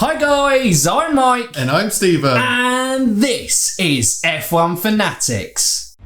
Hi guys, I'm Mike. And I'm Stephen. And this is F1 Fanatics.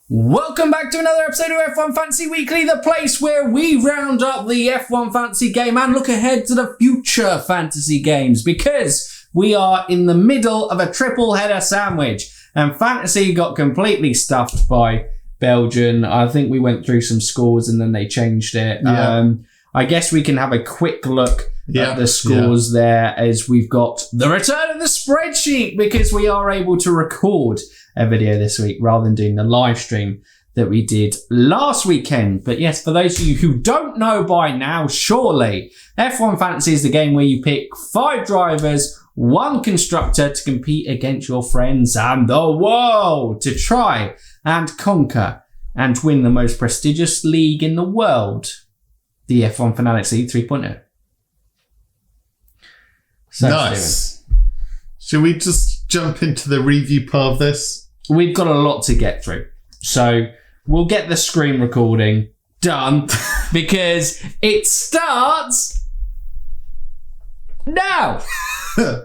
Welcome back to another episode of F1 Fantasy Weekly, the place where we round up the F1 Fantasy game and look ahead to the future fantasy games, because we are in the middle of a triple header sandwich and fantasy got completely stuffed by Belgium. I think we went through some scores and then they changed it. Yeah. I guess we can have a quick look at the scores there, as we've got the return of the spreadsheet, because we are able to record a video this week rather than doing the live stream that we did last weekend. But yes, for those of you who don't know by now, surely F1 Fantasy is the game where you pick 5 drivers, 1 constructor to compete against your friends and the world to try and conquer and win the most prestigious league in the world, the F1 Fanatics League 3.0. So, nice. Steven, should we just jump into the review part of this? We've got a lot to get through. So we'll get the screen recording done because it starts now.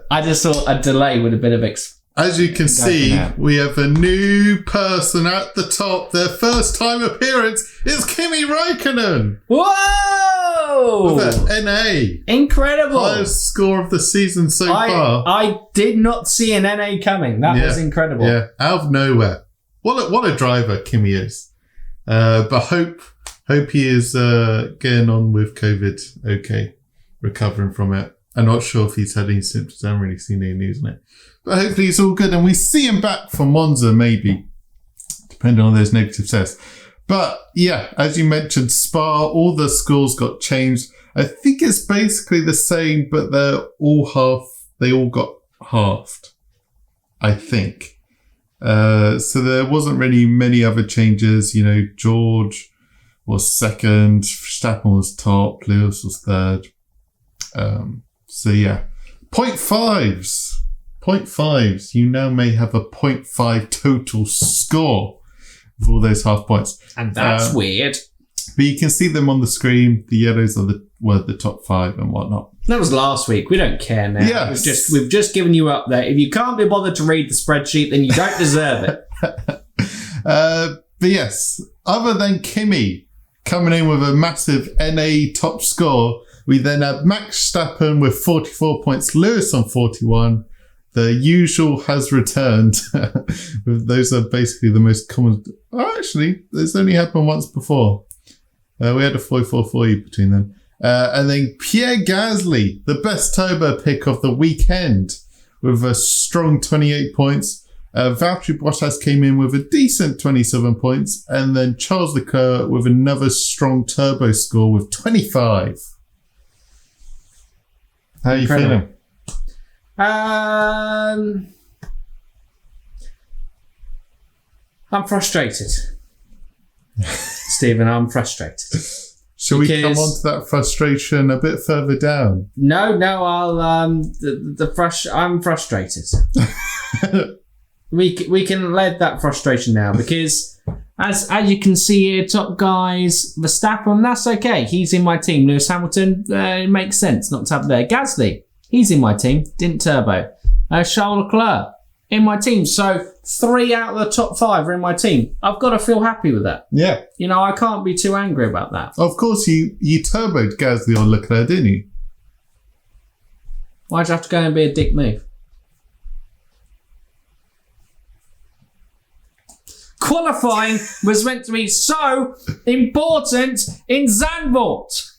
I just thought a delay would have been a bit... As you can see, we have a new person at the top. Their first time appearance is Kimi Räikkönen. Whoa! With an NA. Incredible. Highest score of the season so far. I did not see an NA coming. That was incredible. Yeah, out of nowhere. What a driver Kimi is. But hope he is getting on with COVID okay, recovering from it. I'm not sure if he's had any symptoms. I haven't really seen any news on it. But hopefully he's all good and we see him back for Monza, maybe, depending on those negative tests. But yeah, as you mentioned, Spa, all the scores got changed. I think it's basically the same, but they all got halved, I think. So there wasn't really many other changes. You know, George was second, Verstappen was top, Lewis was third. So yeah, 0.5s. You now may have a 0.5 total score with all those half points. And that's weird. But you can see them on the screen. The yellows were the top 5 and whatnot. That was last week. We don't care now. Yes. We've just given you up there. If you can't be bothered to read the spreadsheet, then you don't deserve it. But yes, other than Kimi coming in with a massive NA top score, we then had Max Verstappen with 44 points, Lewis on 41. The usual has returned. Those are basically the most common. Oh, actually, this only happened once before. We had a 44 for you between them. And then Pierre Gasly, the best turbo pick of the weekend, with a strong 28 points. Valtteri Bottas came in with a decent 27 points. And then Charles Leclerc with another strong turbo score with 25. How are you feeling? I'm frustrated. Stephen, I'm frustrated. Shall we come on to that frustration a bit further down? No, I'm frustrated. we can let that frustration now, because as you can see here, top guys, Verstappen, that's okay. He's in my team. Lewis Hamilton, it makes sense not to have there. Gasly, he's in my team, didn't turbo. Charles Leclerc, in my team. So 3 out of the top 5 are in my team. I've got to feel happy with that. Yeah. You know, I can't be too angry about that. Of course, you turboed Gasly on Leclerc, didn't you? Why'd you have to go and be a dick move? Qualifying was meant to be so important in Zandvoort.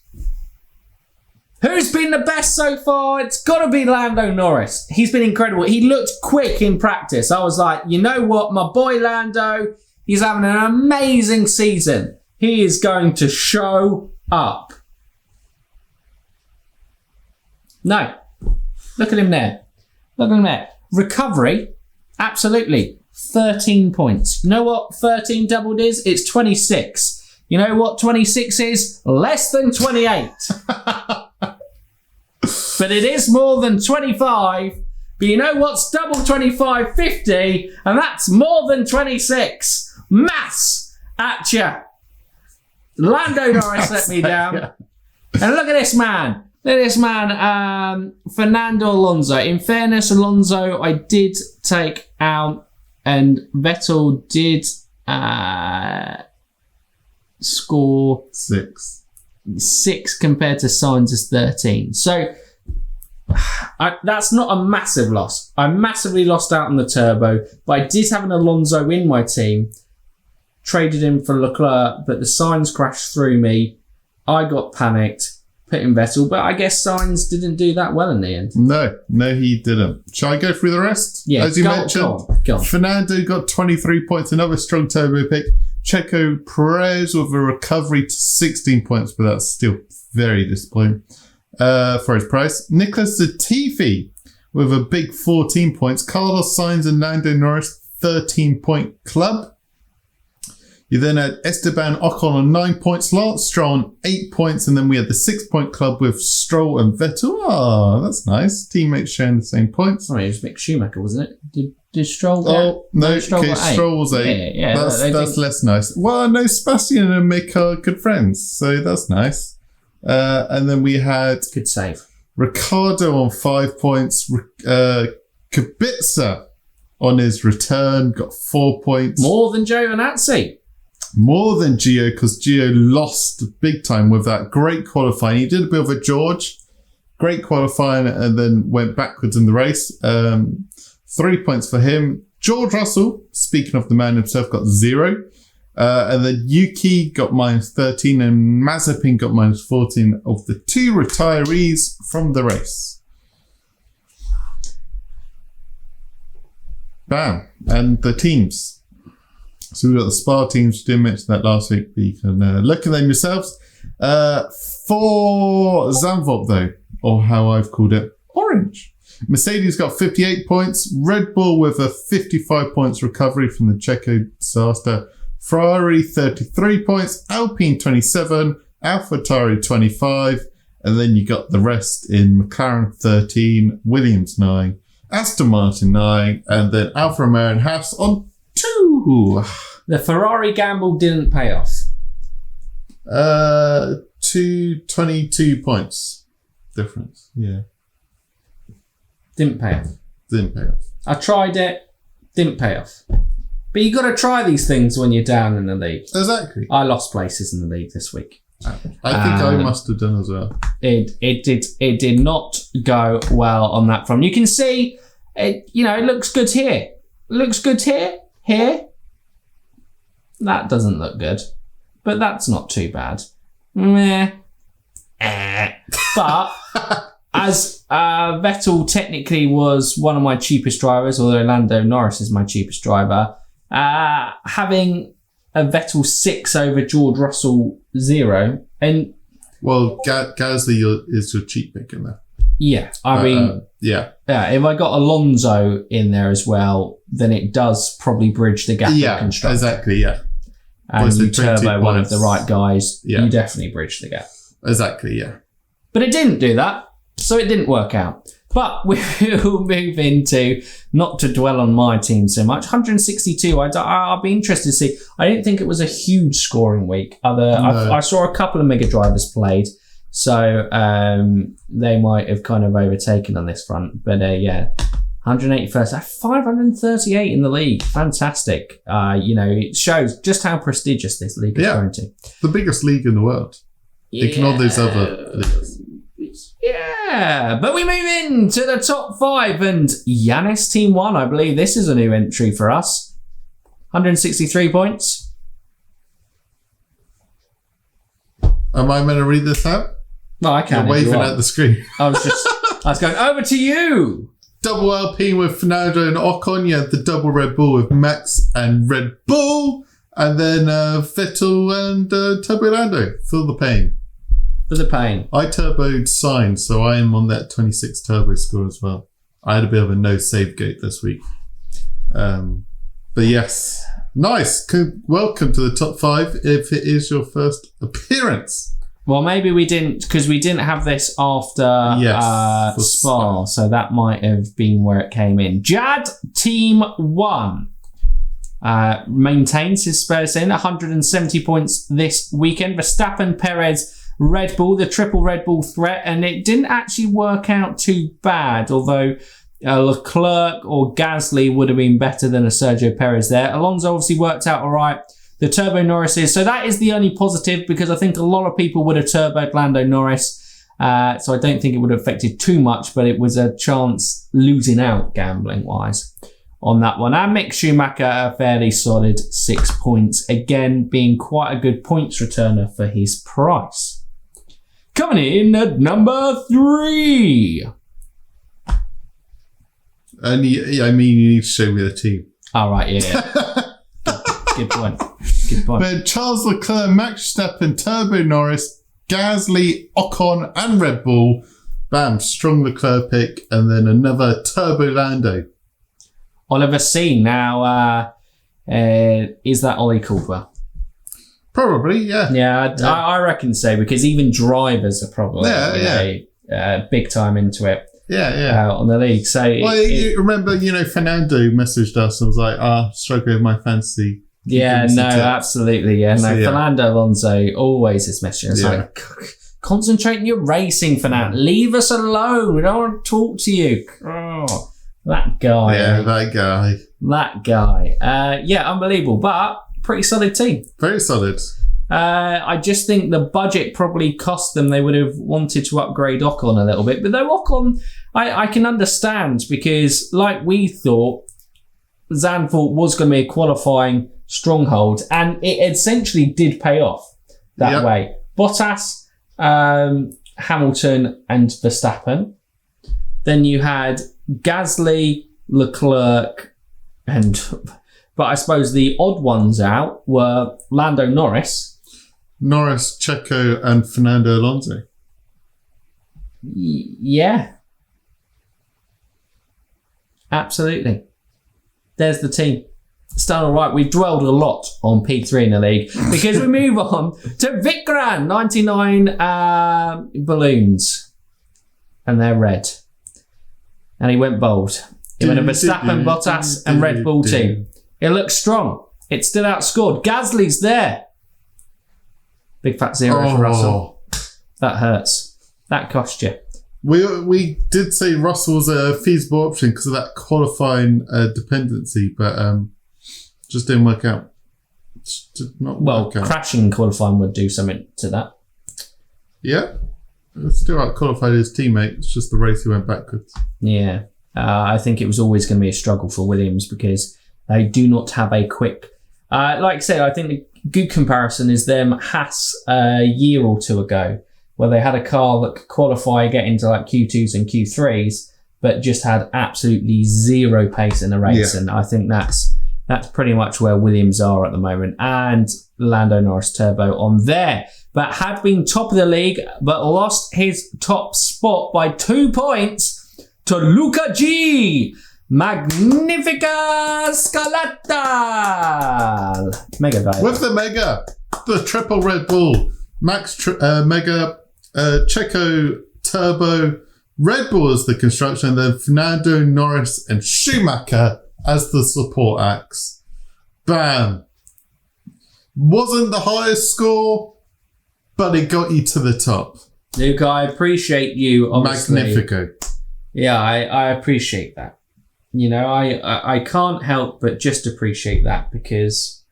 Who's been the best so far? It's got to be Lando Norris. He's been incredible. He looked quick in practice. I was like, you know what? My boy Lando, he's having an amazing season. He is going to show up. No. Look at him there. Recovery, absolutely. 13 points. You know what 13 doubled is? It's 26. You know what 26 is? Less than 28. But it is more than 25, But you know what's double 25, 50, and that's more than 26. Maths at ya. Lando Norris let me down. Yeah. And look at this man. Look at this man, Fernando Alonso. In fairness, Alonso I did take out, and Vettel did score 6 compared to Sainz's 13. So that's not a massive loss. I massively lost out on the turbo, but I did have an Alonso in my team. Traded him for Leclerc, but the Sainz crashed through me. I got panicked, put in Vettel, but I guess Sainz didn't do that well in the end. No, he didn't. Shall I go through the rest? Yeah, as you mentioned, go on. Fernando got 23 points, another strong turbo pick. Checo Perez with a recovery to 16 points, but that's still very disappointing for his price. Nicholas Latifi with a big 14 points. Carlos Sainz and Lando Norris, 13-point club. You then had Esteban Ocon on 9 points, Lance Stroll on 8 points, and then we had the 6-point club with Stroll and Vettel. Oh, that's nice. Teammates sharing the same points. Oh, it was Mick Schumacher, wasn't it? Did Stroll get? Oh, no, Stroll okay, Stroll was 8. Yeah, that's less nice. Well, no, Sebastian and Mick are good friends, so that's nice. And then we had good save. Ricardo on 5 points. Kubica on his return got 4 points. More than Giovinazzi. More than Gio, because Gio lost big time with that great qualifying. He did a bit of a George, great qualifying, and then went backwards in the race. 3 points for him. George Russell, speaking of the man himself, got 0. And then Yuki got minus 13, and Mazepin got minus 14 of the 2 retirees from the race. Bam. And the teams. So we've got the Spa teams. Didn't mention that last week, but you can look at them yourselves. For Zandvoort, though, or how I've called it, orange. Mercedes got 58 points. Red Bull with a 55 points recovery from the Checo disaster. Ferrari 33 points. Alpine 27. AlphaTauri 25. And then you got the rest in McLaren 13. Williams 9. Aston Martin 9. And then Alfa Romeo and Haas on 2. The Ferrari gamble didn't pay off. 22 points difference. Yeah. Didn't pay off. Didn't pay off. I tried it. Didn't pay off. But you got to try these things when you're down in the league. Exactly. I lost places in the league this week. I think I must have done as well. It did not go well on that front. You can see it. You know, it looks good here. Looks good here. Here. That doesn't look good, but that's not too bad. Meh. But as Vettel technically was one of my cheapest drivers, although Lando Norris is my cheapest driver, having a Vettel 6 over George Russell 0, and well, Gasly is your cheap pick in there. Yeah, I mean, yeah. If I got Alonso in there as well, then it does probably bridge the gap. Yeah, exactly. Yeah, and you turbo one of the right guys. Yeah. You definitely bridge the gap. Exactly. Yeah, but it didn't do that, so it didn't work out. But we will move into, not to dwell on my team so much, 162. I'll be interested to see. I didn't think it was a huge scoring week. I saw a couple of mega drivers played, so they might have kind of overtaken on this front. But 181st, 538 in the league. Fantastic. It shows just how prestigious this league is going to. The biggest league in the world. Ignore those other leagues. Yeah, but we move into the top 5, and Yanis Team 1, I believe this is a new entry for us. 163 points. Am I meant to read this out? No, I can't. You're waving at the screen. I was going, over to you. Double Alpine with Fernando and Ocon. You had the double Red Bull with Max and Red Bull. And then Vettel and Turbo Lando. Feel the pain. For the pain. I turboed Sainz, so I am on that 26 turbo score as well. I had a bit of a no save gate this week. But yes, nice. Welcome to the top 5 if it is your first appearance. Well, maybe we didn't, because we didn't have this after Spa, so that might have been where it came in. Jad, Team 1, maintains his Spurs in 170 points this weekend. Verstappen, Perez, Red Bull, the triple Red Bull threat, and it didn't actually work out too bad, although Leclerc or Gasly would have been better than a Sergio Perez there. Alonso obviously worked out all right. The Turbo Norrises, so that is the only positive, because I think a lot of people would have turboed Lando Norris, so I don't think it would have affected too much, but it was a chance losing out gambling-wise on that one. And Mick Schumacher, a fairly solid 6 points, again being quite a good points returner for his price. Coming in at number 3. And you need to show me the team. All right, yeah. Good point. Good point. But Charles Leclerc, Max Verstappen, Turbo Norris, Gasly, Ocon, and Red Bull. Bam, strong Leclerc pick, and then another Turbo Lando. Oliver C. Now, is that Ollie Caldwell? Probably, yeah. Yeah, I reckon so, because even drivers are probably big time into it. Yeah. On the league. So you remember, Fernando messaged us and was like, struggling with my fantasy. Yeah, no, absolutely. Yeah, no, Fernando Alonso always is messaging. It's like, concentrate on your racing, Fernando. Leave us alone. We don't want to talk to you. Oh, that guy. Yeah, that guy. Unbelievable, but pretty solid team. Very solid. I just think the budget probably cost them. They would have wanted to upgrade Ocon a little bit. But though Ocon, I can understand, because like we thought, Zandvoort was going to be a qualifying stronghold, and it essentially did pay off that way. Bottas, Hamilton and Verstappen. Then you had Gasly, Leclerc, but I suppose the odd ones out were Lando Norris, Checo and Fernando Alonso. Yeah. Absolutely. There's the team. It's done all right. We've dwelled a lot on P3 in the league, because we move on to Vikran, 99 balloons. And they're red. And he went bold. He went a Verstappen, Bottas and Red Bull team. It looks strong. It still outscored. Gasly's there. Big fat zero for Russell. That hurts. That cost you. We did say Russell was a feasible option because of that qualifying dependency, but just didn't work out. Crashing qualifying would do something to that. Yeah. Still out-qualified his teammate. It's just the race he went backwards. Yeah. I think it was always going to be a struggle for Williams, because they do not have a quick... like I said, I think the good comparison is them Haas a year or two ago, where they had a car that could qualify, get into like Q2s and Q3s, but just had absolutely zero pace in the race. Yeah. And I think that's pretty much where Williams are at the moment. And Lando Norris Turbo on there. But had been top of the league, but lost his top spot by 2 points to Luca G. Magnifica Scalata. Mega driver. With the mega, the triple Red Bull, Mega, Checo, Turbo, Red Bull as the construction, and then Fernando, Norris, and Schumacher as the support acts. Bam. Wasn't the highest score, but it got you to the top. Luke, I appreciate you, obviously. Magnifico. Yeah, I appreciate that. I can't help but just appreciate that, because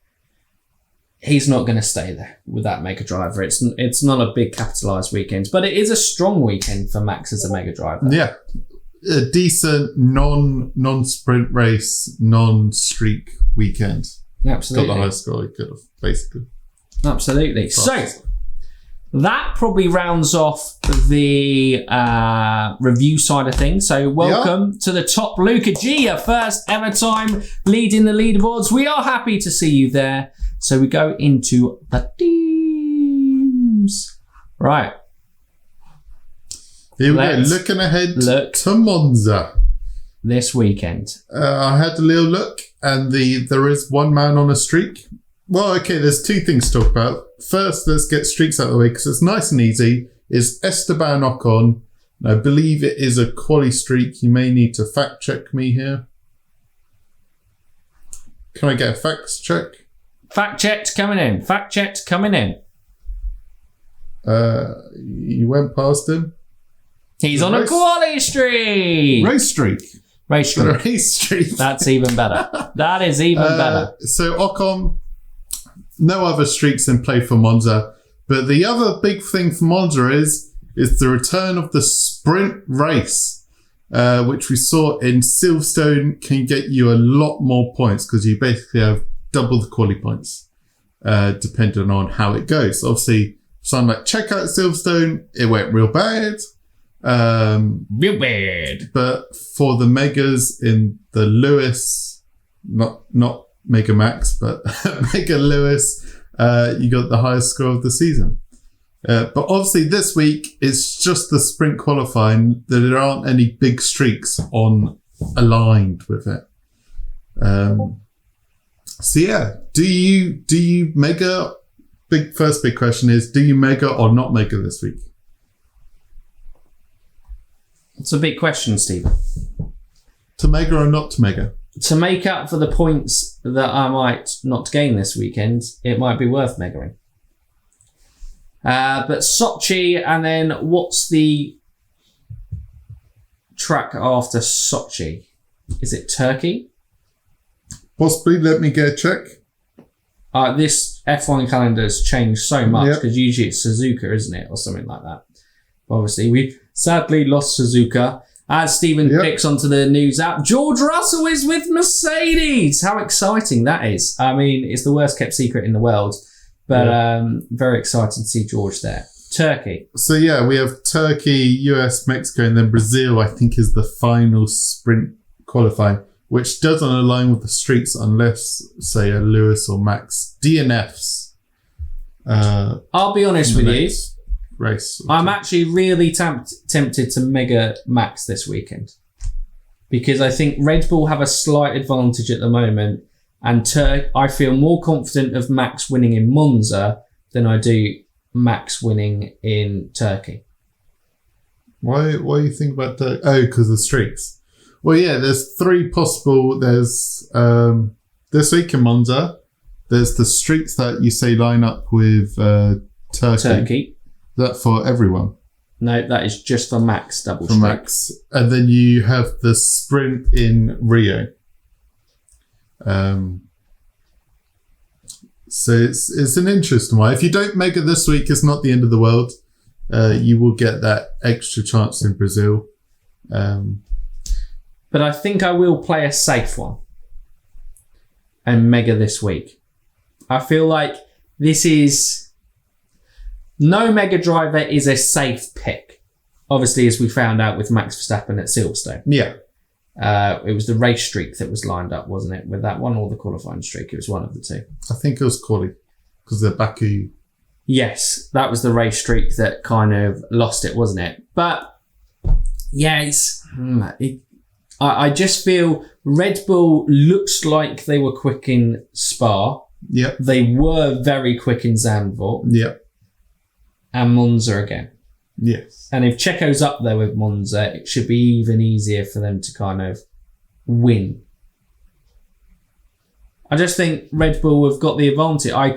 he's not going to stay there with that Mega Driver. It's not a big capitalised weekend, but it is a strong weekend for Max as a Mega Driver. Yeah. A decent non-sprint race, non-streak weekend. Absolutely. Got the highest score he could have, basically. Absolutely. So, that probably rounds off the review side of things. So welcome to the top, Luca G, your first ever time leading the leaderboards. We are happy to see you there. So we go into the teams. Right. Here we go. Looking ahead to Monza. This weekend. I had a little look, and there is one man on a streak. Well, okay, there's two things to talk about. First, let's get streaks out of the way because it's nice and easy. It's Esteban Ocon. I believe it is a quali streak. You may need to fact check me here. Can I get a fact check? Fact checked coming in. Fact checked coming in. You went past him. He's on a quali streak. Race streak. Race streak. Race streak. That's even better. That is even better. So Ocon, no other streaks in play for Monza. But the other big thing for Monza is the return of the sprint race, which we saw in Silverstone can get you a lot more points because you basically have double the quali points, depending on how it goes. Obviously, something like check out Silverstone, it went real bad. Real bad. But for the megas in the Lewis, not Mega Max, but Mega Lewis, you got the highest score of the season. But obviously this week it's just the sprint qualifying. There aren't any big streaks aligned with it. So yeah, do you mega? First big question is, do you mega or not mega this week? It's a big question, Stephen. To mega or not to mega? To make up for the points that I might not gain this weekend, it might be worth megaing. But Sochi, and then what's the track after Sochi? Is it Turkey? Possibly. Let me get a check. This F1 calendar has changed so much because usually it's Suzuka, isn't it? Or something like that. Obviously, we sadly lost Suzuka. As Stephen clicks onto the news app, George Russell is with Mercedes. How exciting that is. I mean, it's the worst kept secret in the world, but very excited to see George there. Turkey. So yeah, we have Turkey, US, Mexico, and then Brazil, I think, is the final sprint qualifying, which doesn't align with the streaks unless, say, a Lewis or Max DNFs. I'll be honest with you. Race. I'm actually really tempted to mega Max this weekend because I think Red Bull have a slight advantage at the moment, and I feel more confident of Max winning in Monza than I do Max winning in Turkey. Why do you think about that? Oh, because of the streaks. Well, yeah, there's three possible. There's this week in Monza. There's the streaks that you say line up with Turkey. That for everyone? No, that is just for Max double for streak. Max. And then you have the sprint in Rio. So it's an interesting one. If you don't make it this week, it's not the end of the world. You will get that extra chance in Brazil. But I think I will play a safe one and mega this week. I feel like this is... No mega driver is a safe pick. Obviously, as we found out with Max Verstappen at Silverstone. Yeah. It was the race streak that was lined up, wasn't it? With that one or the qualifying streak? It was one of the two. I think it was quali because the Baku. Yes, that was the race streak that kind of lost it, wasn't it? But yeah, I just feel Red Bull looks like they were quick in Spa. Yeah. They were very quick in Zandvoort. Yeah. And Monza again. Yes. And if Checo's up there with Monza, it should be even easier for them to kind of win. I just think Red Bull have got the advantage. I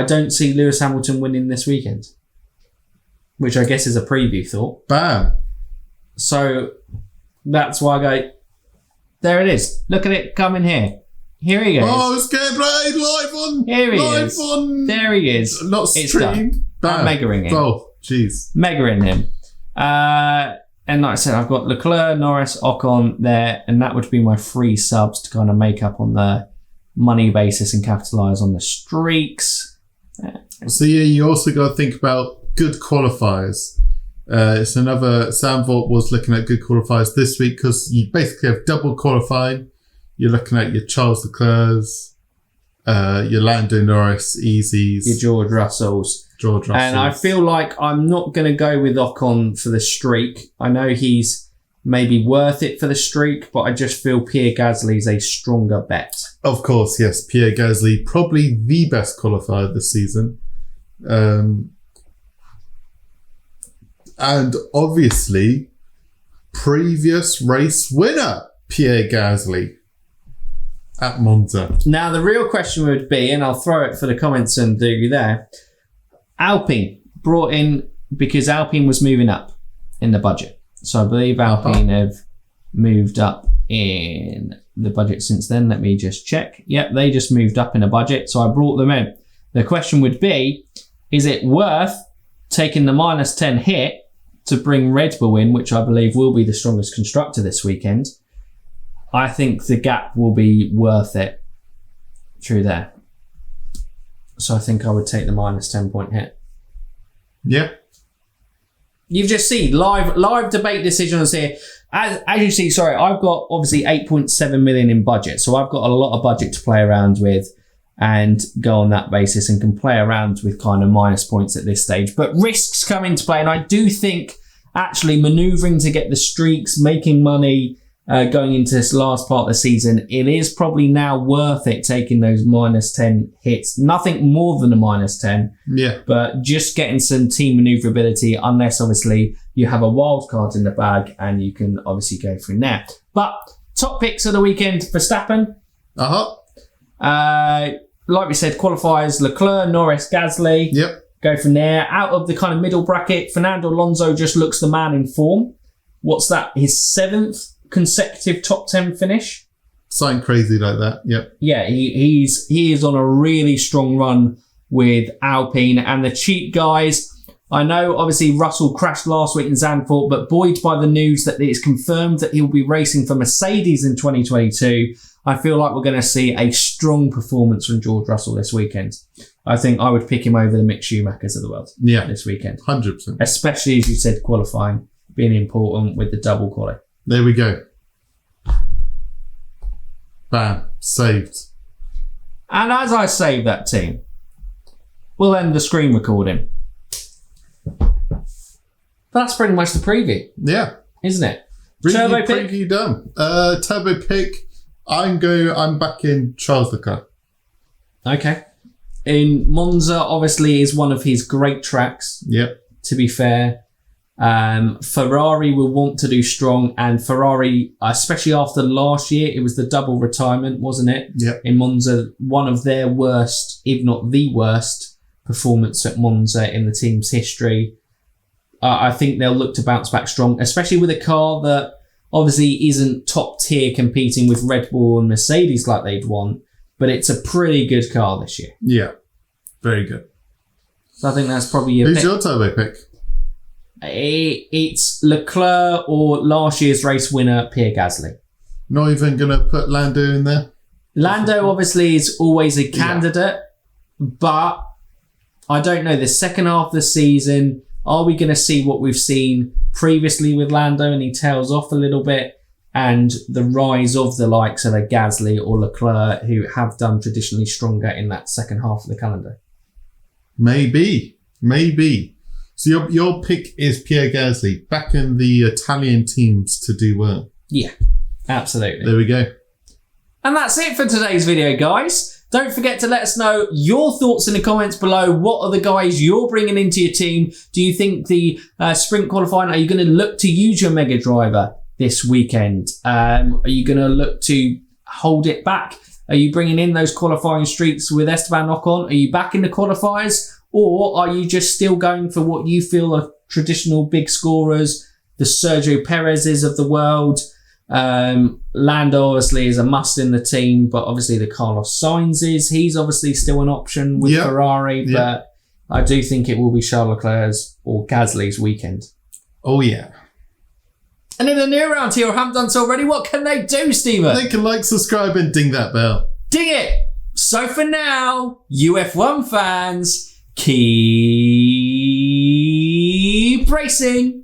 don't see Lewis Hamilton winning this weekend, which I guess is a preview thought. Bam. So that's why I go, there it is. Look at it coming here. Here he goes. Oh, it's getting played live on. Here he is. There he is. Not stream. I'm megaing him. Oh, jeez. Megaing him. And like I said, I've got Leclerc, Norris, Ocon there, and that would be my free subs to kind of make up on the money basis and capitalise on the streaks. So yeah, you also got to think about good qualifiers. It's another... Zandvoort was looking at good qualifiers this week because you basically have double qualifying. You're looking at your Charles Leclerc's, your Lando Norris, Easies. Your George Russells. And I feel like I'm not going to go with Ocon for the streak. I know he's maybe worth it for the streak, but I just feel Pierre Gasly is a stronger bet. Of course, yes. Pierre Gasly, probably the best qualifier this season. And obviously, previous race winner, Pierre Gasly at Monza. Now, the real question would be, and I'll throw it for the comments and do you there, Alpine brought in because Alpine was moving up in the budget. So I believe Alpine have moved up in the budget since then. Let me just check. Yep, they just moved up in the budget, so I brought them in. The question would be, is it worth taking the -10 hit to bring Red Bull in, which I believe will be the strongest constructor this weekend? I think the gap will be worth it through there. So I think I would take the -10 point hit. Yeah. You've just seen live debate decisions here. As you see, sorry, I've got obviously 8.7 million in budget. So I've got a lot of budget to play around with and go on that basis and can play around with kind of minus points at this stage. But risks come into play. And I do think actually manoeuvring to get the streaks, making money, going into this last part of the season, it is probably now worth it taking those -10 hits. Nothing more than a -10. Yeah. But just getting some team maneuverability, unless obviously you have a wild card in the bag and you can obviously go from there. But top picks of the weekend, Verstappen. Like we said, qualifiers, Leclerc, Norris, Gasly. Yep. Go from there. Out of the kind of middle bracket, Fernando Alonso just looks the man in form. What's that? His 7th consecutive top 10 finish. Something crazy like that. Yep. Yeah, he is on a really strong run with Alpine and the cheap guys. I know obviously Russell crashed last week in Zandvoort, but buoyed by the news that it's confirmed that he'll be racing for Mercedes in 2022, I feel like we're going to see a strong performance from George Russell this weekend. I think I would pick him over the Mick Schumachers of the world this weekend. 100%. Especially, as you said, qualifying being important with the double quali. There we go. Bam. Saved. And as I save that team, we'll end the screen recording. That's pretty much the preview. Yeah. Isn't it? Turbo pick? Preview done. Turbo pick. I'm back in Charles Leclerc. Okay. In Monza, obviously, is one of his great tracks. Yep. To be fair. Ferrari will want to do strong, and Ferrari, especially after last year, it was the double retirement, wasn't it? Yep. In Monza, one of their worst, if not the worst, performance at Monza in the team's history. I think they'll look to bounce back strong, especially with a car that obviously isn't top tier competing with Red Bull and Mercedes like they'd want, but it's a pretty good car this year. Yeah, very good. So I think that's probably your Who's pick. your turbo pick? It's Leclerc or last year's race winner, Pierre Gasly. Not even going to put Lando in there? Lando obviously is always a candidate, but I don't know. The second half of the season, are we going to see what we've seen previously with Lando and he tails off a little bit, and the rise of the likes of a Gasly or Leclerc who have done traditionally stronger in that second half of the calendar? Maybe. So your pick is Pierre Gasly, back in the Italian teams to do well. Yeah, absolutely. There we go. And that's it for today's video, guys. Don't forget to let us know your thoughts in the comments below. What are the guys you're bringing into your team? Do you think the sprint qualifying, are you going to look to use your Mega Driver this weekend? Are you going to look to hold it back? Are you bringing in those qualifying streaks with Esteban Ocon? Are you back in the qualifiers? Or are you just still going for what you feel are traditional big scorers, the Sergio Perez's of the world? Lando obviously is a must in the team, but obviously the Carlos Sainz's, he's obviously still an option with Ferrari, but I do think it will be Charles Leclerc's or Gasly's weekend. Oh yeah. And if they're new around here or haven't done so already, what can they do, Steven? They can like, subscribe and ding that bell. Ding it! So for now, UF1 fans, keep racing!